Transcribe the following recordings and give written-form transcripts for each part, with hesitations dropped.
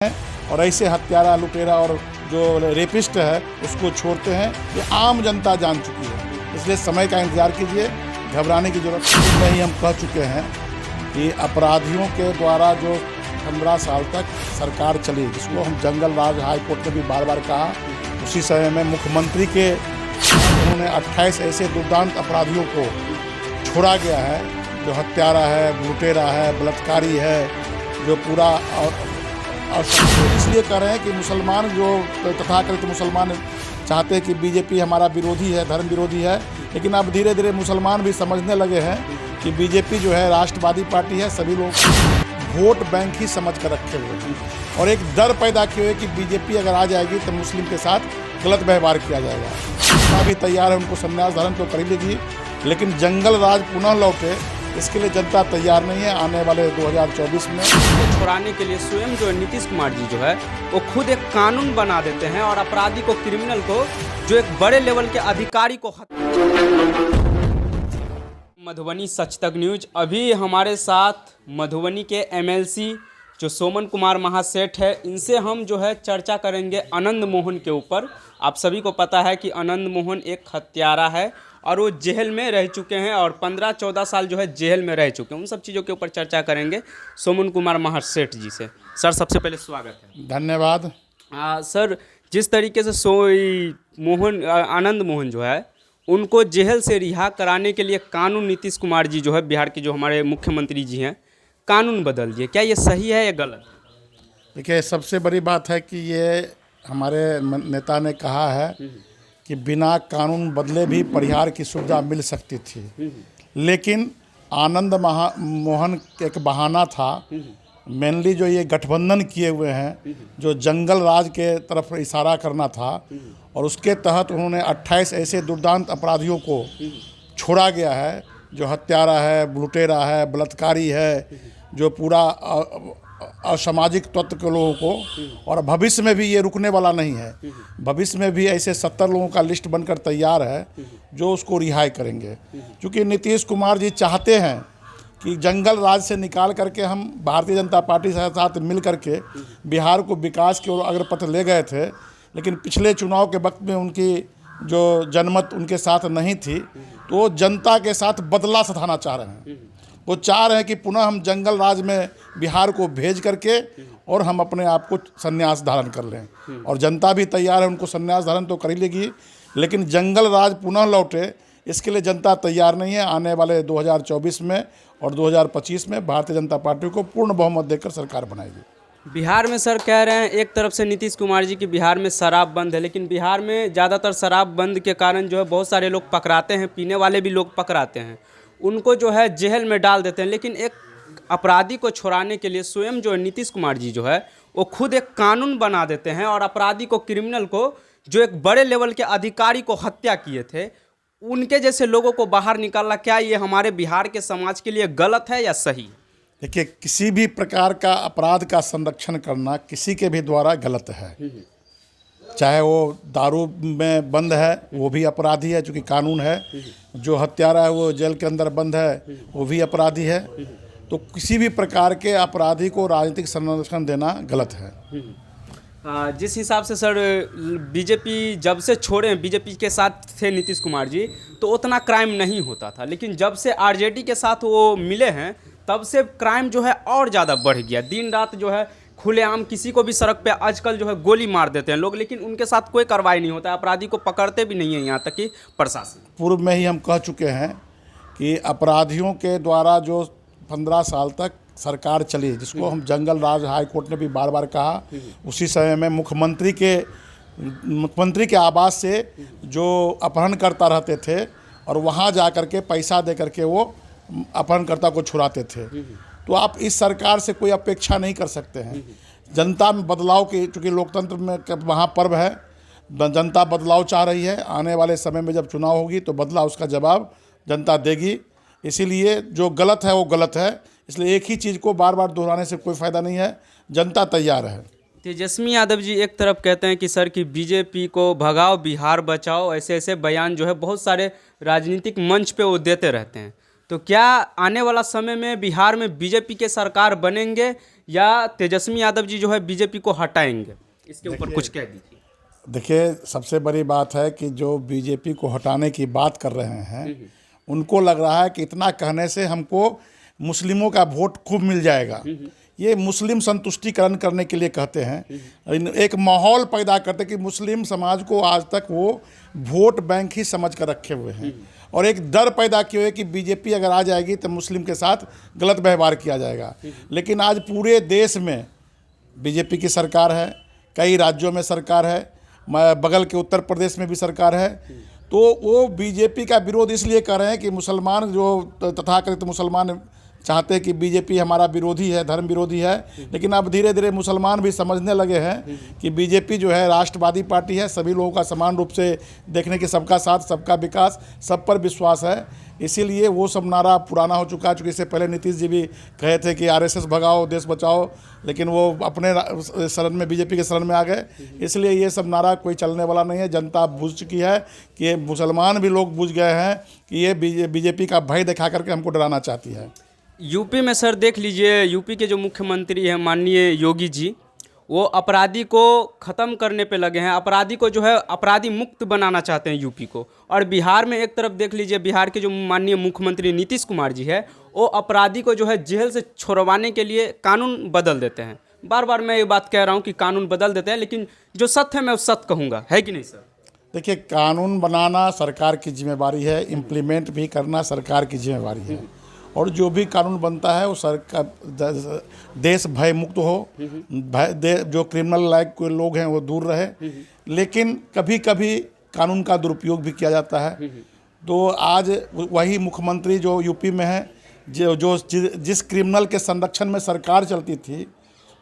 हैं और ऐसे हत्यारा लुटेरा और जो रेपिस्ट है उसको छोड़ते हैं। ये आम जनता जान चुकी है, इसलिए समय का इंतजार कीजिए, घबराने की जरूरत नहीं। हम कह चुके हैं कि अपराधियों के द्वारा जो 15 साल तक सरकार चली, जिसको हम जंगल राज हाई कोर्ट ने भी बार बार कहा, उसी समय में मुख्यमंत्री के उन्होंने 28 ऐसे दुर्दांत अपराधियों को छोड़ा गया है, जो हत्यारा है, लुटेरा है, बलात्कारी है, जो पूरा और इसलिए कह रहे हैं कि मुसलमान जो तथाकथित मुसलमान चाहते हैं कि बीजेपी हमारा विरोधी है, धर्म विरोधी है, लेकिन अब धीरे धीरे मुसलमान भी समझने लगे हैं कि बीजेपी जो है राष्ट्रवादी पार्टी है, सभी लोग वोट बैंक ही समझ कर रखे हुए हैं और एक डर पैदा किए हुए कि बीजेपी अगर आ जाएगी तो मुस्लिम के साथ गलत व्यवहार किया जाएगा। जनता भी तैयार है, उनको संन्यास धारण तो कर लेगी, लेकिन जंगल राज पुनः लौटे इसके लिए जनता तैयार नहीं है। आने वाले 2024 में छुड़ाने के लिए स्वयं जो नीतीश कुमार जी जो है वो खुद एक कानून बना देते हैं और अपराधी को, क्रिमिनल को, जो एक बड़े लेवल के अधिकारी को मधुबनी सच तक न्यूज। अभी हमारे साथ मधुबनी के एमएलसी जो सोमन कुमार महासेठ है, इनसे हम जो है चर्चा करेंगे आनंद मोहन के ऊपर। आप सभी को पता है कि आनंद मोहन एक हत्यारा है और वो जेल में रह चुके हैं और 15-14 साल जो है जेल में रह चुके हैं। उन सब चीज़ों के ऊपर चर्चा करेंगे सोमन कुमार महासेठ जी से। सर, सबसे पहले स्वागत है। धन्यवाद। सर, जिस तरीके से आनंद मोहन जो है उनको जेल से रिहा कराने के लिए कानून नीतीश कुमार जी जो है, बिहार के जो हमारे मुख्यमंत्री जी हैं, कानून बदल दिए, क्या ये सही है या गलत? देखिए, सबसे बड़ी बात है कि ये हमारे नेता ने कहा है कि बिना कानून बदले भी परिहार की सुविधा मिल सकती थी, लेकिन आनंद मोहन एक बहाना था। मेनली जो ये गठबंधन किए हुए हैं, जो जंगल राज के तरफ इशारा करना था, और उसके तहत उन्होंने 28 ऐसे दुर्दांत अपराधियों को छोड़ा गया है, जो हत्यारा है, लुटेरा है, बलात्कारी है, जो पूरा असामाजिक तत्व के लोगों को। और भविष्य में भी ये रुकने वाला नहीं है, भविष्य में भी ऐसे 70 लोगों का लिस्ट बनकर तैयार है जो उसको रिहाई करेंगे। क्योंकि नीतीश कुमार जी चाहते हैं कि जंगल राज से निकाल करके हम भारतीय जनता पार्टी के साथ मिल करके बिहार को विकास की ओर अग्रपथ ले गए थे, लेकिन पिछले चुनाव के वक्त में उनकी जो जनमत उनके साथ नहीं थी, तो वो जनता के साथ बदला सधाना चाह रहे हैं। वो चाह रहे हैं कि पुनः हम जंगल राज में बिहार को भेज करके और हम अपने आप को संन्यास धारण कर लें, और जनता भी तैयार है, उनको संन्यास धारण तो कर ही लेगी, लेकिन जंगल राज पुनः लौटे इसके लिए जनता तैयार नहीं है। आने वाले 2024 में और 2025 में भारतीय जनता पार्टी को पूर्ण बहुमत देकर सरकार बनाएगी। बिहार में सर कह रहे हैं एक तरफ से नीतीश कुमार जी कि बिहार में शराब बंद है, लेकिन बिहार में ज़्यादातर शराब बंद के कारण जो है बहुत सारे लोग पकड़ाते हैं, पीने वाले भी लोग पकड़ाते हैं, उनको जो है जेल में डाल देते हैं। लेकिन एक अपराधी को छुड़ाने के लिए स्वयं जो नीतीश कुमार जी जो है वो खुद एक कानून बना देते हैं और अपराधी को, क्रिमिनल को, जो एक बड़े लेवल के अधिकारी को हत्या किए थे, उनके जैसे लोगों को बाहर निकालना, क्या ये हमारे बिहार के समाज के लिए गलत है या सही? देखिए, किसी भी प्रकार का अपराध का संरक्षण करना किसी के भी द्वारा गलत है। चाहे वो दारू में बंद है वो भी अपराधी है, चूँकि कानून है। जो हत्यारा है वो जेल के अंदर बंद है, वो भी अपराधी है। तो किसी भी प्रकार के अपराधी को राजनीतिक संरक्षण देना गलत है। जिस हिसाब से सर बीजेपी जब से छोड़े, बीजेपी के साथ थे नीतीश कुमार जी, तो उतना क्राइम नहीं होता था, लेकिन जब से आरजेडी के साथ वो मिले हैं तब से क्राइम जो है और ज़्यादा बढ़ गया। दिन रात जो है खुलेआम किसी को भी सड़क पे आजकल जो है गोली मार देते हैं लोग, लेकिन उनके साथ कोई कार्रवाई नहीं होता है, अपराधी को पकड़ते भी नहीं है यहाँ तक कि प्रशासन। पूर्व में ही हम कह चुके हैं कि अपराधियों के द्वारा जो 15 साल तक सरकार चली, जिसको हम जंगल राज हाई कोर्ट ने भी बार बार कहा, उसी समय में मुख्यमंत्री के आवास से जो अपहरणकर्ता रहते थे और वहाँ जा कर के पैसा दे करके वो अपहरणकर्ता को छुड़ाते थे। तो आप इस सरकार से कोई अपेक्षा नहीं कर सकते हैं। जनता में बदलाव की, चूँकि लोकतंत्र में महापर्व है, जनता बदलाव चाह रही है। आने वाले समय में जब चुनाव होगी तो बदला उसका जवाब जनता देगी। इसीलिए जो गलत है वो गलत है, इसलिए एक ही चीज़ को बार बार दोहराने से कोई फ़ायदा नहीं है। जनता तैयार है। तेजस्वी यादव जी एक तरफ कहते हैं कि सर कि बीजेपी को भगाओ, बिहार बचाओ, ऐसे ऐसे बयान जो है बहुत सारे राजनीतिक मंच पे वो देते रहते हैं, तो क्या आने वाला समय में बिहार में बीजेपी के सरकार बनेंगे या तेजस्वी यादव जी जो है बीजेपी को हटाएंगे? इसके ऊपर कुछ कह दीजिए। देखिए, सबसे बड़ी बात है कि जो बीजेपी को हटाने की बात कर रहे हैं, उनको लग रहा है कि इतना कहने से हमको मुस्लिमों का वोट खूब मिल जाएगा। ये मुस्लिम संतुष्टिकरण करने के लिए कहते हैं, एक माहौल पैदा करते कि मुस्लिम समाज को आज तक वो वोट बैंक ही समझ कर रखे हुए हैं, और एक डर पैदा किए हुए कि बीजेपी अगर आ जाएगी तो मुस्लिम के साथ गलत व्यवहार किया जाएगा। लेकिन आज पूरे देश में बीजेपी की सरकार है, कई राज्यों में सरकार है, बगल के उत्तर प्रदेश में भी सरकार है। तो वो बीजेपी का विरोध इसलिए कर रहे हैं कि मुसलमान जो तथाकथित मुसलमान चाहते हैं कि बीजेपी हमारा विरोधी है, धर्म विरोधी है। लेकिन अब धीरे धीरे मुसलमान भी समझने लगे हैं कि बीजेपी जो है राष्ट्रवादी पार्टी है, सभी लोगों का समान रूप से देखने की, सबका साथ सबका विकास, सब पर विश्वास है। इसीलिए वो सब नारा पुराना हो चुका है। चूँकि इससे पहले नीतीश जी भी कहे थे कि आरएसएस भगाओ, देश बचाओ, लेकिन वो अपने शरण में, बीजेपी के शरण में आ गए। इसलिए ये सब नारा कोई चलने वाला नहीं है। जनता बूझ चुकी है कि मुसलमान भी लोग बूझ गए हैं कि ये बीजेपी का भय दिखा करके हमको डराना चाहती है। यूपी में सर देख लीजिए, यूपी के जो मुख्यमंत्री हैं माननीय योगी जी, वो अपराधी को ख़त्म करने पे लगे हैं। अपराधी को जो है अपराधी मुक्त बनाना चाहते हैं यूपी को। और बिहार में एक तरफ देख लीजिए, बिहार के जो माननीय मुख्यमंत्री नीतीश कुमार जी है, वो अपराधी को जो है जेल से छुड़वाने के लिए कानून बदल देते हैं। बार बार मैं ये बात कह रहा हूँ कि कानून बदल देते हैं, लेकिन जो सत्य है मैं उस सत्य कहूँगा, है कि नहीं सर? देखिए, कानून बनाना सरकार की जिम्मेवारी है, इम्प्लीमेंट भी करना सरकार की जिम्मेवारी है। और जो भी कानून बनता है वो सरकार, देश भय मुक्त हो, जो क्रिमिनल लायक कोई लोग हैं वो दूर रहे। लेकिन कभी कभी कानून का दुरुपयोग भी किया जाता है। तो आज वही मुख्यमंत्री जो यूपी में है, जिस क्रिमिनल के संरक्षण में सरकार चलती थी,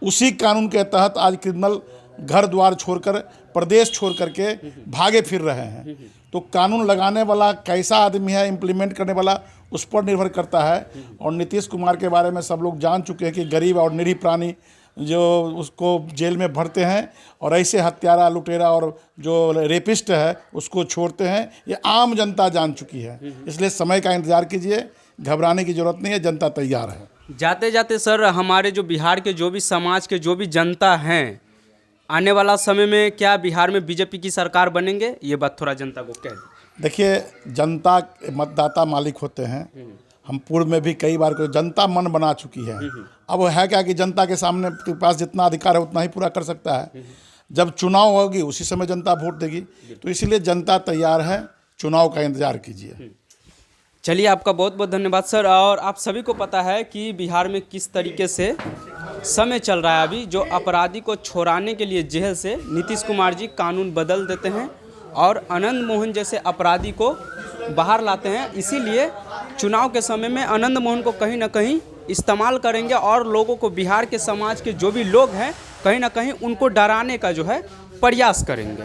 उसी कानून के तहत आज क्रिमिनल घर द्वार छोड़कर, प्रदेश छोड़ करके भागे फिर रहे हैं। तो कानून लगाने वाला कैसा आदमी है, इम्प्लीमेंट करने वाला, उस पर निर्भर करता है। और नीतीश कुमार के बारे में सब लोग जान चुके हैं कि गरीब और निरीह प्राणी जो उसको जेल में भरते हैं, और ऐसे हत्यारा, लुटेरा और जो रेपिस्ट है उसको छोड़ते हैं, ये आम जनता जान चुकी है। इसलिए समय का इंतज़ार कीजिए, घबराने की ज़रूरत नहीं है, जनता तैयार है। जाते जाते सर, हमारे जो बिहार के जो भी समाज के जो भी जनता हैं, आने वाला समय में क्या बिहार में बीजेपी की सरकार बनेंगे? ये बात थोड़ा जनता को कह दें। देखिए, जनता मतदाता मालिक होते हैं। हम पूर्व में भी कई बार जनता मन बना चुकी है। अब है क्या कि जनता के सामने के पास जितना अधिकार है उतना ही पूरा कर सकता है। जब चुनाव होगी उसी समय जनता वोट देगी। तो इसीलिए जनता तैयार है, चुनाव का इंतजार कीजिए। चलिए, आपका बहुत बहुत धन्यवाद सर। और आप सभी को पता है कि बिहार में किस तरीके से समय चल रहा है। अभी जो अपराधी को छुड़ाने के लिए जेल से नीतीश कुमार जी कानून बदल देते हैं और आनंद मोहन जैसे अपराधी को बाहर लाते हैं। इसीलिए चुनाव के समय में आनंद मोहन को कहीं ना कहीं इस्तेमाल करेंगे और लोगों को, बिहार के समाज के जो भी लोग हैं, कहीं ना कहीं उनको डराने का जो है प्रयास करेंगे।